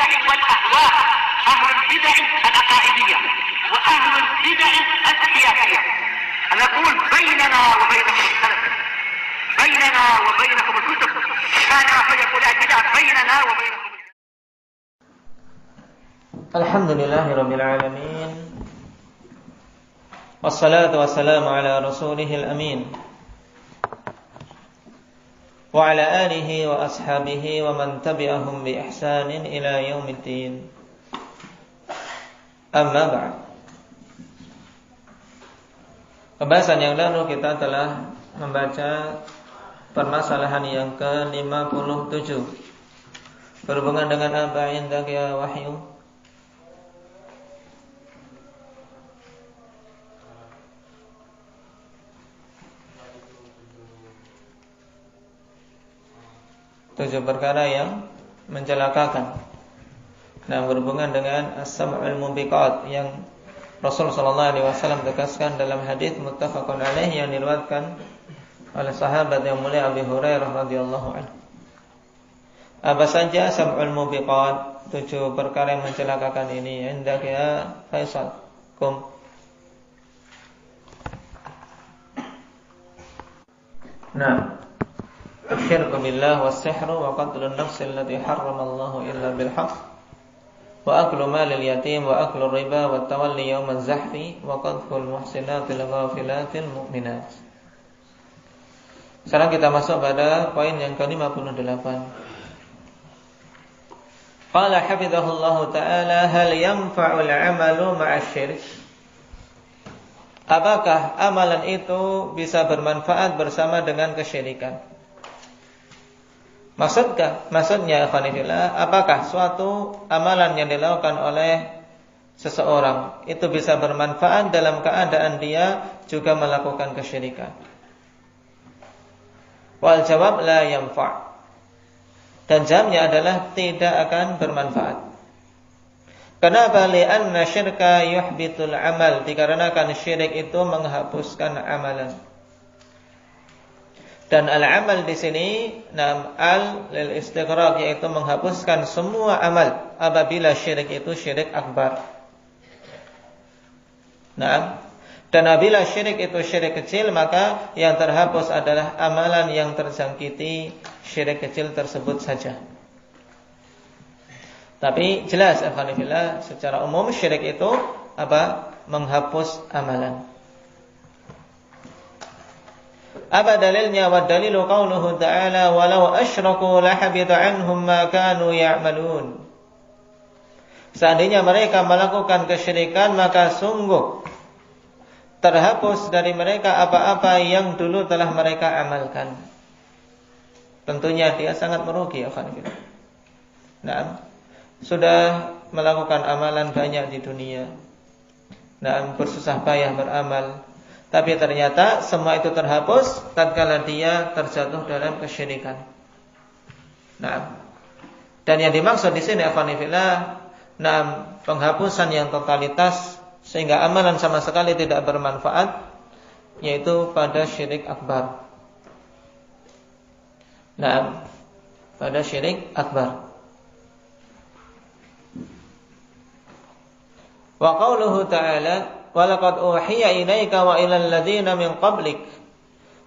البدع والأهواء، أهل البدع العقائدية وأهل البدع السياسية. نقول بيننا وبينكم السلف، بيننا وبينكم الكتب، كان فيقول البدع بيننا وبينكم. Alhamdulillahirabbil alamin. Wassalatu wassalamu ala rasulihil amin. Wa ala alihi wa ashabihi wa man tabi'ahum bi ihsanin ila yaumiddin. Amma ba'd. Pembahasan yang lalu kita telah membaca permasalahan yang ke-57 berhubungan dengan apa indak ya wahyu. Tujuh perkara yang mencelakakan. Nah, berhubungan dengan as-sam'ul mubiqat yang Rasul sallallahu alaihi wasallam tegaskan dalam hadis muttafaqun alaih yang diriwayatkan oleh sahabat yang mulia Abu Hurairah radhiyallahu anhu. Apa saja sam'ul mubiqat, tujuh perkara yang mencelakakan ini? Hendak ya Faisal. Nah, الشرك بالله والسحر وقتل النفس التي حرم الله إلا بالحق وأكل مال اليتيم وأكل الربا والتولي يوم الزحف وقذف المحسنات الغافلات المؤمنات. Sekarang kita masuk pada poin yang ke-58. Qala hafizahullahu ta'ala hal yanfa'ul 'amalu ma'asy-syirk? Apakah amalan itu bisa bermanfaat bersama dengan kesyirikan? Maksudnya ikhwanillah, apakah suatu amalan yang dilakukan oleh seseorang itu bisa bermanfaat dalam keadaan dia juga melakukan kesyirikan? Wal jawab la yanfa'. Dan jawabnya adalah tidak akan bermanfaat. Kenapa? Li'anna syirka yuhbitul amal. Dikarenakan syirik itu menghapuskan amalan. Dan al-amal di sini al lil istighraq, yaitu menghapuskan semua amal apabila syirik itu syirik akbar. Nah, dan apabila syirik itu syirik kecil, maka yang terhapus adalah amalan yang terjangkiti syirik kecil tersebut saja. Tapi jelas alhamdulillah secara umum syirik itu menghapus amalan. Apa dalilnya? Wa dalilu qauluhu ta'ala walau asyraku lahabita anhum ma kanu ya'malun. Seandainya mereka melakukan kesyirikan, maka sungguh terhapus dari mereka apa-apa yang dulu telah mereka amalkan. Tentunya dia sangat merugi, alhamdulillah. Nah, sudah melakukan amalan banyak di dunia. Nah, bersusah payah beramal, tapi ternyata semua itu terhapus tatkala dia terjatuh dalam kesyirikan. Nah, dan yang dimaksud di sini afanifillah, penghapusan yang totalitas sehingga amalan sama sekali tidak bermanfaat, yaitu pada syirik akbar. Nah, pada syirik akbar. Wa qauluhu ta'ala walaqad uhiya ilaika wa ilal ladzina min qablik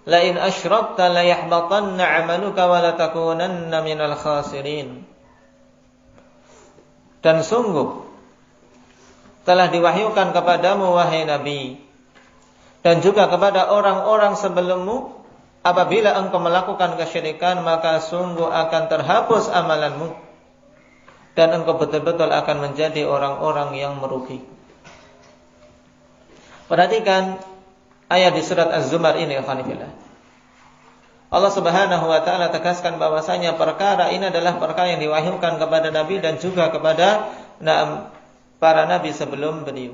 la in asyrakta la yahbatanna 'amaluka wa la takunanna minal khasirin. Dan sungguh telah diwahyukan kepadamu wahai Nabi dan juga kepada orang-orang sebelummu, apabila engkau melakukan kesyirikan maka sungguh akan terhapus amalanmu dan engkau betul-betul akan menjadi orang-orang yang merugi. Perhatikan ayat di surat Az-Zumar ini, alhamdulillah. Allah Subhanahu wa taala tegaskan bahwasanya perkara ini adalah perkara yang diwahyukan kepada Nabi dan juga kepada para nabi sebelum beliau.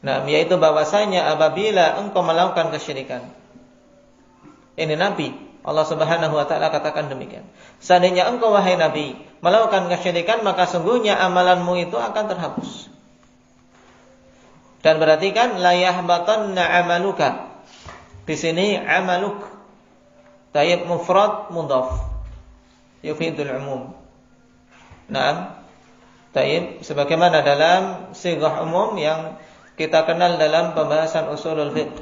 Yaitu bahwasanya apabila engkau melakukan kesyirikan. Ini Nabi, Allah Subhanahu wa taala katakan demikian. Seandainya engkau wahai Nabi melakukan kesyirikan, maka sungguhnya amalanmu itu akan terhapus. Dan berarti kan la yahbatanna amaluka. Di sini amaluk tayyib mufrad mudhaf yufidul umum. Naam. Taib, sebagaimana dalam sighah umum yang kita kenal dalam pembahasan usulul fiqh.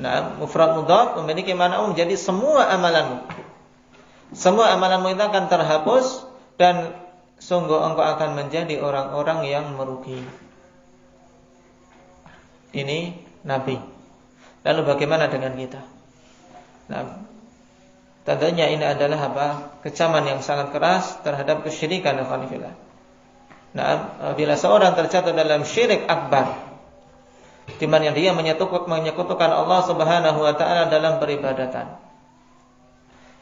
Nah, mufrad mudhaf memiliki makna umum, jadi semua amalanmu itu akan terhapus dan sungguh engkau akan menjadi orang-orang yang merugi. Ini Nabi. Lalu bagaimana dengan kita? Nah, tentunya ini adalah kecaman yang sangat keras terhadap kesyirikan. Nah, bila seorang terjatuh dalam syirik akbar, di mana dia menyekutukan Allah Subhanahu wa taala dalam peribadatan,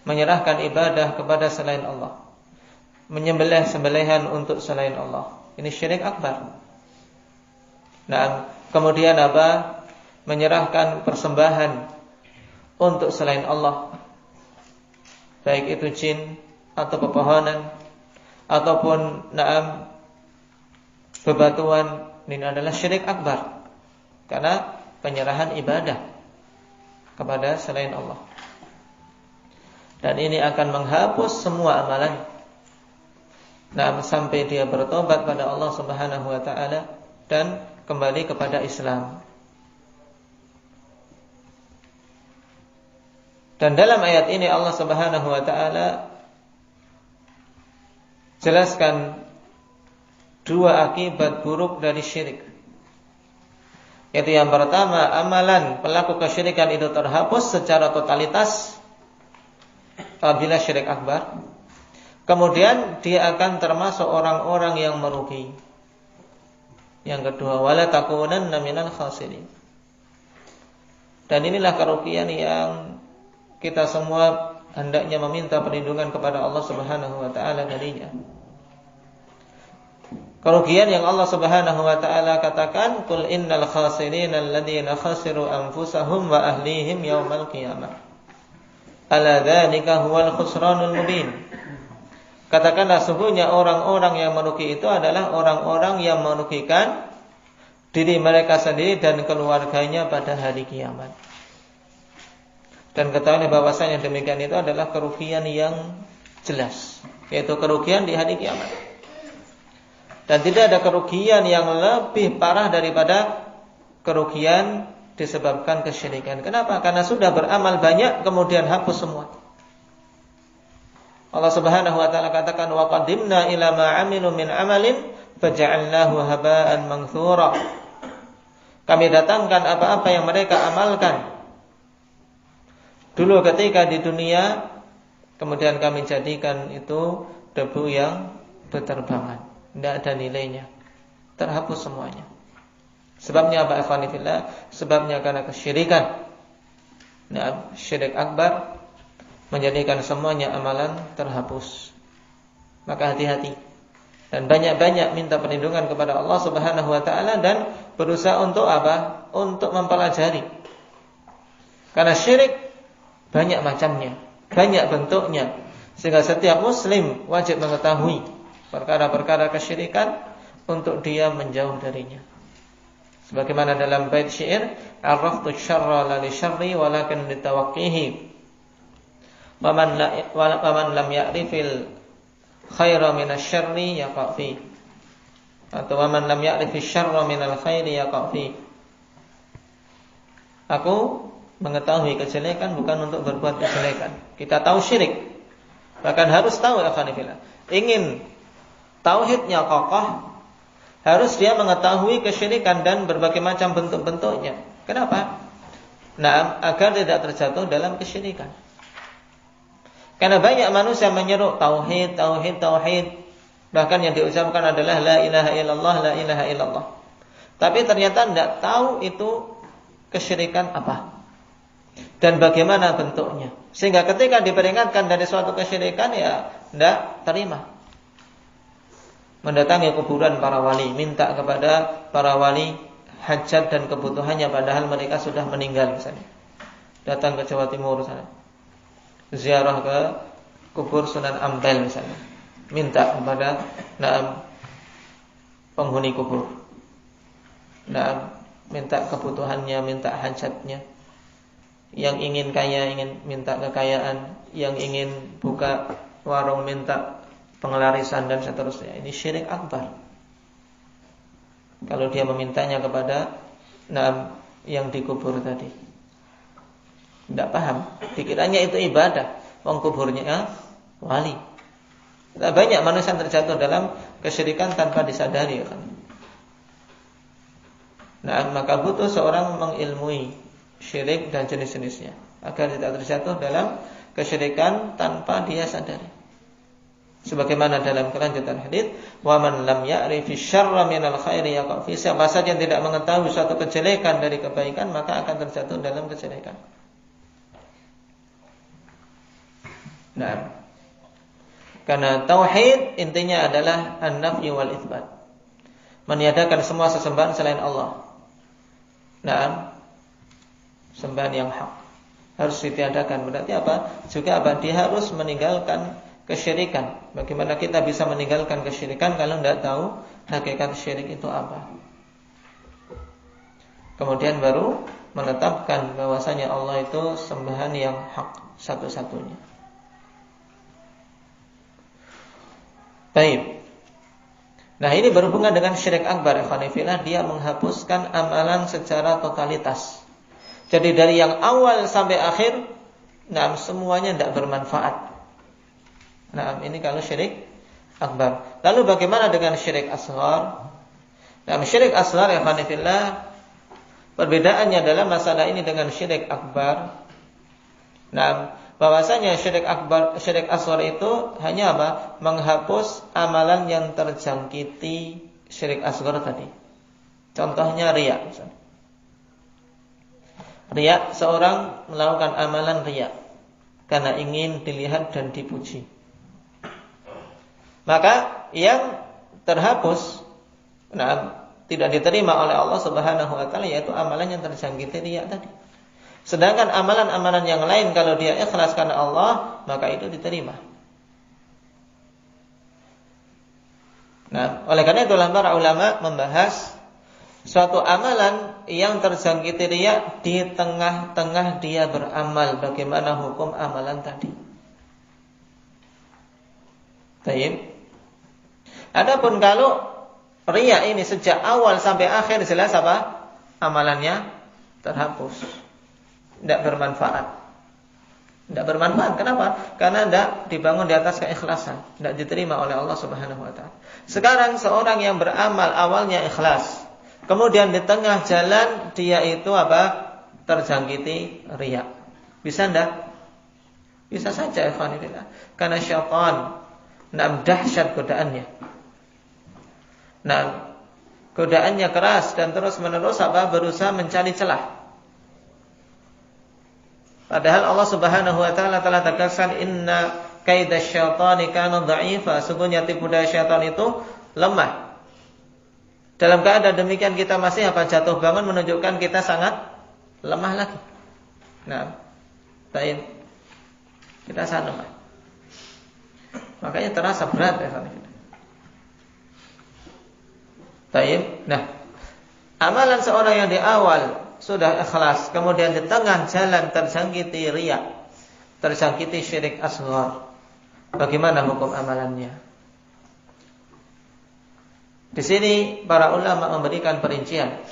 menyerahkan ibadah kepada selain Allah, menyembelih sembelihan untuk selain Allah, ini syirik akbar. Nah, kemudian menyerahkan persembahan untuk selain Allah, baik itu jin atau pepohonan ataupun bebatuan, ini adalah syirik akbar karena penyerahan ibadah kepada selain Allah. Dan ini akan menghapus semua amalan sampai dia bertobat pada Allah Subhanahu wa taala dan kembali kepada Islam. Dan dalam ayat ini Allah Subhanahu wa taala jelaskan dua akibat buruk dari syirik. Yaitu yang pertama, amalan pelaku kesyirikan itu terhapus secara totalitas apabila syirik akbar. Kemudian dia akan termasuk orang-orang yang merugi. Yang kedua, wala takunanna minal khasirin. Dan inilah kerugian yang kita semua hendaknya meminta perlindungan kepada Allah Subhanahu wa taala darinya. Kerugian yang Allah Subhanahu wa taala katakan, "Qul innal khasirina alladziina khasiru anfusahum wa ahlihim yaumal qiyamah. Ala dzalika huwal khusranul mubin." Katakanlah, sungguhnya orang-orang yang merugi itu adalah orang-orang yang merugikan diri mereka sendiri dan keluarganya pada hari kiamat. Dan ketahui bahwasanya demikian itu adalah kerugian yang jelas, yaitu kerugian di hari kiamat. Dan tidak ada kerugian yang lebih parah daripada kerugian disebabkan kesyirikan. Kenapa? Karena sudah beramal banyak kemudian hapus semua. Allah Subhanahu wa taala katakan, wa qadimna ila ma 'amilu min 'amalin faja'alnahu haba'an manthura. Kami datangkan apa-apa yang mereka amalkan dulu ketika di dunia, kemudian kami jadikan itu debu yang berterbangan, tidak ada nilainya, terhapus semuanya. Sebabnya apa, ikhwani fillah? Sebabnya karena kesyirikan. Nah, syirik akbar menjadikan semuanya amalan terhapus. Maka hati-hati dan banyak-banyak minta perlindungan kepada Allah Subhanahu wa taala dan berusaha untuk apa? Untuk mempelajari. Karena syirik banyak macamnya, banyak bentuknya, sehingga setiap muslim wajib mengetahui perkara-perkara kesyirikan untuk dia menjauh darinya. Sebagaimana dalam bait syair, "Araftu syarra la li syarri walakin litawaqqihi. Wa man lam ya'rifil khaira minasy syarri yaqa fi." Atau "Wa man lam ya'rifish syarra minal khairi yaqa fi." Aku mengetahui kejelekan bukan untuk berbuat kejelekan. Kita tahu syirik, bahkan harus tahu akhwanillah. Ingin tauhidnya kokoh, harus dia mengetahui kesyirikan dan berbagai macam bentuk-bentuknya. Kenapa? Nah, agar tidak terjatuh dalam kesyirikan. Karena banyak manusia menyeru tauhid, tauhid, tauhid, bahkan yang diucapkan adalah la ilaha illallah, la ilaha illallah. Tapi ternyata tidak tahu itu kesyirikan apa dan bagaimana bentuknya, sehingga ketika diperingatkan dari suatu kesyirikan, ya tidak terima. Mendatangi kuburan para wali, minta kepada para wali hajat dan kebutuhannya, padahal mereka sudah meninggal misalnya. Datang ke Jawa Timur misalnya, ziarah ke kubur Sunan Ampel misalnya, minta kepada penghuni kubur, minta kebutuhannya, minta hajatnya. Yang ingin kaya ingin minta kekayaan, yang ingin buka warung minta pengelarisan dan seterusnya. Ini syirik akbar. Kalau dia memintanya kepada yang dikubur tadi, tidak paham, dikiranya itu ibadah, wong kuburnya wali. Banyak manusia yang terjatuh dalam kesyirikan tanpa disadari, kan? Maka butuh seorang mengilmui syirik dan jenis-jenisnya agar tidak terjatuh dalam kesyirikan tanpa dia sadari. Sebagaimana dalam kelanjutan hadis, wa man lam ya'rifi syarra minal khairi yaqa fi, siapa saja yang tidak mengetahui suatu kejelekan dari kebaikan, maka akan terjatuh dalam kejelekan. Nah, karena tauhid intinya adalah an-nafy wal itsbat. Meniadakan semua sesembahan selain Allah. Nah, sembahan yang hak harus ditiadakan. Berarti apa? Juga apa? Dia harus meninggalkan kesyirikan. Bagaimana kita bisa meninggalkan kesyirikan kalau tidak tahu hakikat syirik itu apa? Kemudian baru menetapkan bahwasanya Allah itu sembahan yang hak satu-satunya. Baik. Nah, ini berhubungan dengan syirik akbar, ikhwanifillah. Dia menghapuskan amalan secara totalitas. Jadi dari yang awal sampai akhir, semuanya tidak bermanfaat. Nah, ini kalau syirik akbar. Lalu bagaimana dengan syirik asghar? Syirik asghar, ya ikhwanifillah, perbedaannya adalah masalah ini dengan syirik akbar. Bahwasanya syirik akbar, syirik asghar itu hanya apa? Menghapus amalan yang terjangkiti syirik asghar tadi. Contohnya riya. Riya, seorang melakukan amalan riya karena ingin dilihat dan dipuji. Maka yang terhapus, tidak diterima oleh Allah Subhanahu wa taala, yaitu amalan yang terjangkiti riya tadi. Sedangkan amalan-amalan yang lain kalau dia ikhlas karena Allah, maka itu diterima. Oleh karena itulah para ulama membahas suatu amalan yang terjangkiti riya di tengah-tengah dia beramal, bagaimana hukum amalan tadi. Baik. Adapun kalau riya ini sejak awal sampai akhir jelas apa? Amalannya terhapus. Tidak bermanfaat. Tidak bermanfaat. Kenapa? Karena tidak dibangun di atas keikhlasan. Tidak diterima oleh Allah Subhanahu wa taala. Sekarang seorang yang beramal awalnya ikhlas, kemudian di tengah jalan dia itu apa? Terjangkiti riya. Bisa enggak? Bisa saja, ikhwanillah. Karena syaitan dahsyat godaannya. Godaannya keras dan terus-menerus berusaha mencari celah. Padahal Allah Subhanahu wa taala telah tegaskan, inna kaidasy syaitani kana dha'ifa, sesungguhnya tipu daya syaitan itu lemah. Dalam keadaan demikian kita masih jatuh bangun, menunjukkan kita sangat lemah lagi. Baik. Kita sangat lemah. Makanya terasa berat ya. Baik. Amalan seorang yang di awal sudah ikhlas, kemudian di tengah jalan terjangkiti riya, terjangkiti syirik asghar, bagaimana hukum amalannya? Di sini para ulama memberikan perincian.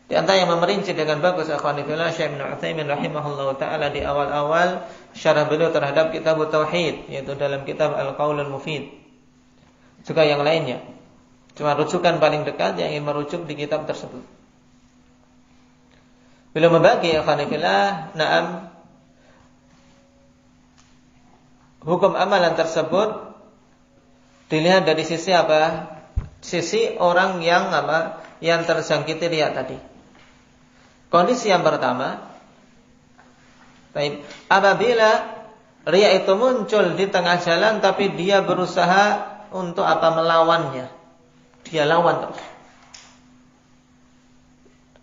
Di antara yang memperinci dengan bagus, akhwanifillah, Syekh Ibnu Utsaimin rahimahullahu taala di awal-awal syarah beliau terhadap kitab tauhid, yaitu dalam kitab Al-Qaulul Mufid. Juga yang lainnya. Cuma rujukan paling dekat yang ingin merujuk di kitab tersebut. Beliau membagi, akhwanifillah, hukum amalan tersebut dilihat dari sisi apa? Sisi orang yang yang terjangkiti riya tadi. Kondisi yang pertama, apabila riya itu muncul di tengah jalan tapi dia berusaha untuk melawannya. Dia lawan terus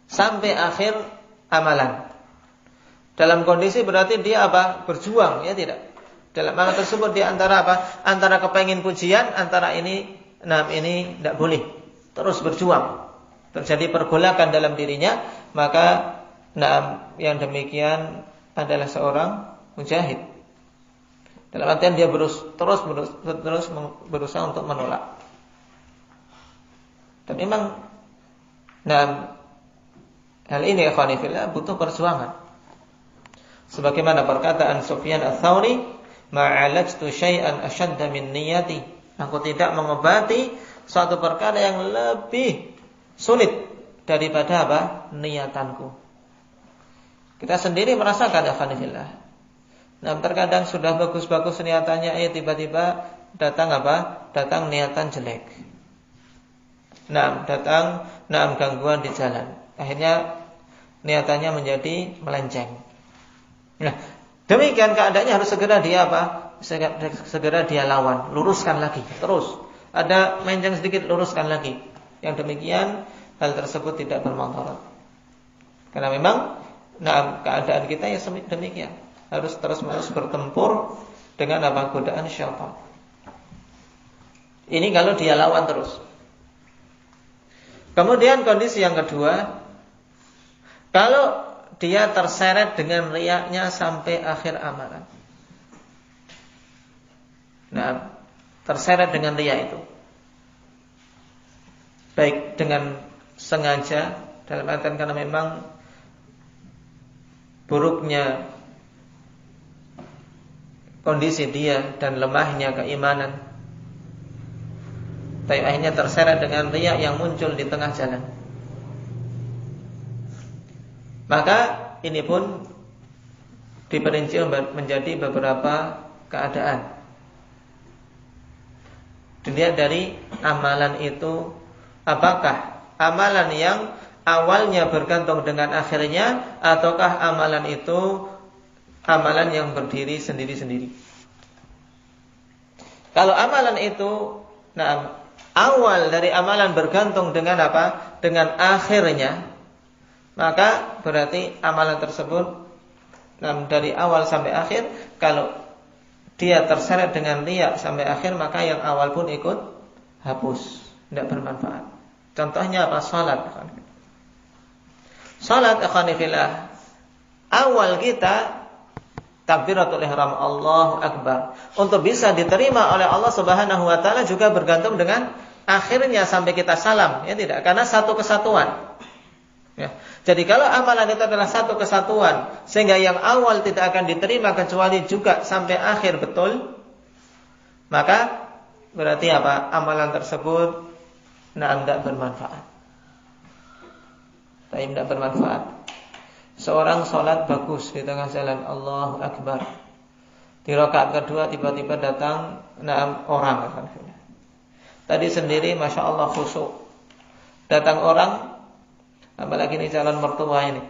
sampai akhir amalan. Dalam kondisi berarti dia berjuang, ya tidak? Dalam amalan tersebut dia antara antara kepengin pujian, antara ini tidak boleh. Terus berjuang. Terjadi pergolakan dalam dirinya, maka yang demikian adalah seorang mujahid. Dalam artian dia terus berusaha untuk menolak. Dan memang hal ini ikhwani fillah butuh perjuangan. Sebagaimana perkataan Sufyan Ats-Tsauri, "Ma'alajtu syai'an ashadda min niyati." Aku tidak mengobati suatu perkara yang lebih sulit daripada apa? Niatanku. Kita sendiri merasakan ikhwani fillah. Terkadang sudah bagus-bagus niatannya, tiba-tiba datang apa? Datang niatan jelek. Datang gangguan di jalan. Akhirnya niatannya menjadi melenceng. Nah, demikian keadaannya harus segera dia apa? Segera dia lawan, luruskan lagi, terus. Ada melenceng sedikit, luruskan lagi. Yang demikian hal tersebut tidak bermanfaat. Karena memang keadaan kita ya demikian. Harus terus-menerus bertempur dengan apa? Godaan syaitan. Ini kalau dia lawan terus. Kemudian kondisi yang kedua, kalau dia terseret dengan riyaknya sampai akhir amalan. Terseret dengan riya itu. Baik dengan sengaja, dalam artian karena memang buruknya kondisi dia dan lemahnya keimanan, tapi akhirnya terseret dengan riya yang muncul di tengah jalan. Maka ini pun diperinci menjadi beberapa keadaan. Dilihat dari amalan itu, apakah amalan yang awalnya bergantung dengan akhirnya, ataukah amalan itu amalan yang berdiri sendiri-sendiri. Kalau amalan itu awal dari amalan bergantung dengan apa? Dengan akhirnya, maka berarti amalan tersebut dari awal sampai akhir, kalau dia terseret dengan riya sampai akhir, maka yang awal pun ikut hapus, tidak bermanfaat. Contohnya apa? Salat ikhwani fillah, awal kita takbiratul ihram, Allahu Akbar, untuk bisa diterima oleh Allah Subhanahu wa taala juga bergantung dengan akhirnya sampai kita salam, ya tidak? Karena satu kesatuan. Ya. Jadi kalau amalan itu adalah satu kesatuan, sehingga yang awal tidak akan diterima kecuali juga sampai akhir betul, maka berarti apa? Amalan tersebut tidak bermanfaat. Tidak bermanfaat. Seorang sholat bagus di tengah jalan, Allahu Akbar. Di rakaat kedua tiba-tiba datang orang. Tadi sendiri Masya Allah khusyuk. Datang orang, apalagi ini calon mertua ini.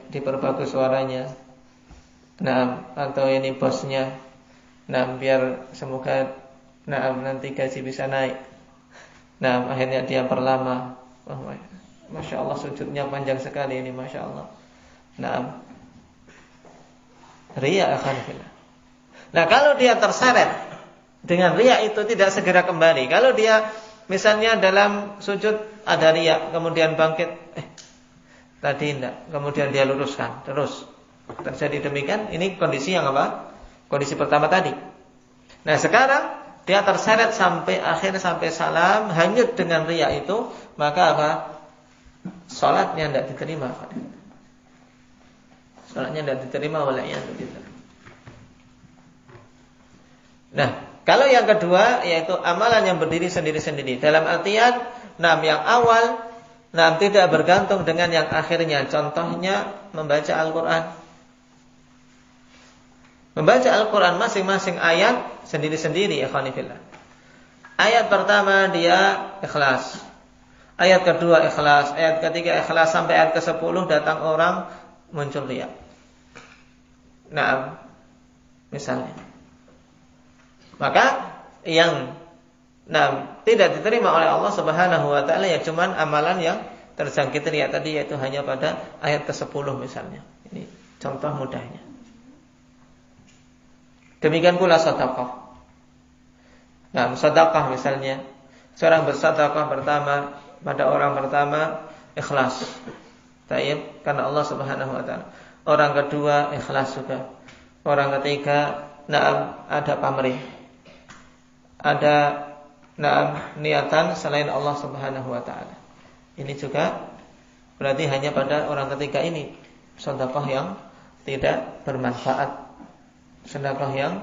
Diperbagus suaranya. Atau ini bosnya. Biar semoga nanti gaji bisa naik. Akhirnya dia perlama. Masya Allah sujudnya panjang sekali ini, Masya Allah. Riya akan fillah. Kalau dia terseret dengan riya itu tidak segera kembali. Kalau dia misalnya dalam sujud ada riya, kemudian bangkit, tadi tidak, kemudian dia luruskan, terus terjadi demikian. Ini kondisi yang apa? Kondisi pertama tadi. Sekarang dia terseret sampai akhir, sampai salam, hanyut dengan riya itu, maka apa? Salatnya tidak diterima. Salatnya tidak diterima olehnya. Kalau yang kedua, yaitu amalan yang berdiri sendiri-sendiri. Dalam artian, yang awal tidak bergantung dengan yang akhirnya. Contohnya membaca Al-Quran. Membaca Al-Quran masing-masing ayat sendiri-sendiri, ikhwani fillah. Ayat pertama dia ikhlas, ayat kedua ikhlas, ayat ketiga ikhlas, sampai ayat ke-10 datang orang muncul riya. Misalnya. Maka yang tidak diterima oleh Allah Subhanahu wa taala ya cuman amalan yang terjangkit riya tadi, yaitu hanya pada ayat ke-10 misalnya. Ini contoh mudahnya. Demikian pula sedekah. Sedekah misalnya, seorang bersedekah pertama pada orang pertama ikhlas, karena Allah Subhanahu wa taala. Orang kedua ikhlas juga. orang ketiga, ada pamrih, ada niatan selain Allah Subhanahu wa taala. Ini juga berarti hanya pada orang ketiga ini sedekah yang tidak bermanfaat, sedekah yang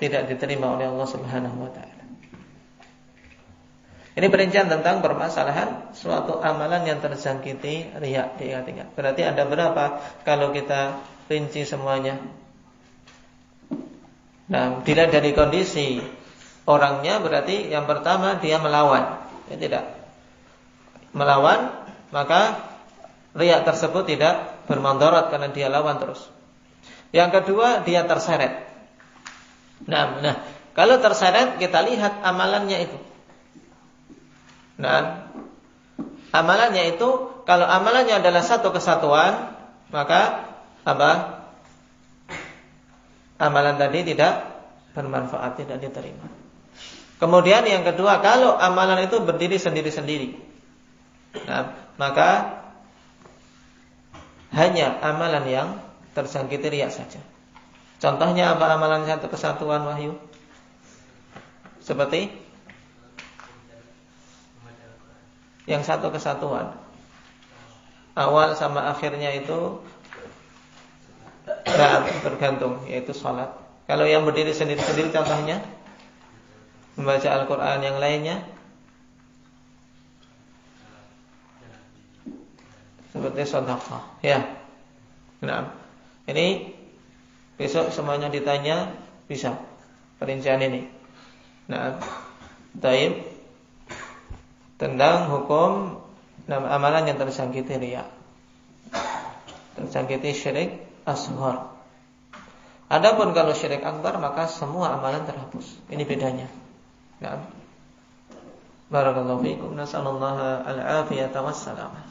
tidak diterima oleh Allah Subhanahu wa taala. Ini perincian tentang permasalahan suatu amalan yang tersangkiti riya diingat-ingat. Berarti ada berapa kalau kita rinci semuanya? Nah, dilihat dari kondisi orangnya, berarti yang pertama dia melawan. Ya, tidak melawan, maka riya tersebut tidak bermandarat karena dia lawan terus. Yang kedua, dia terseret. Nah, kalau terseret kita lihat amalannya itu. Nah, amalannya itu, kalau amalannya adalah satu kesatuan, maka apa? Amalan tadi tidak bermanfaat, tidak diterima. Kemudian yang kedua, kalau amalan itu berdiri sendiri-sendiri, nah, maka hanya amalan yang tersangkiti riya saja. Contohnya apa amalan satu kesatuan, Wahyu? Seperti yang satu kesatuan, awal sama akhirnya itu bergantung, yaitu sholat. Kalau yang berdiri sendiri-sendiri contohnya membaca Al-Quran, yang lainnya seperti sedekah. Ya. Nah, ini besok semuanya ditanya bisa perincian ini. Nah, taib tentang hukum amalan yang tersangkiti riya, tersangkiti syirik asghar. Adapun kalau syirik akbar, maka semua amalan terhapus. Ini bedanya. Nah, barakallahu fiikum, nasallallahu al-afiyata wassalamah.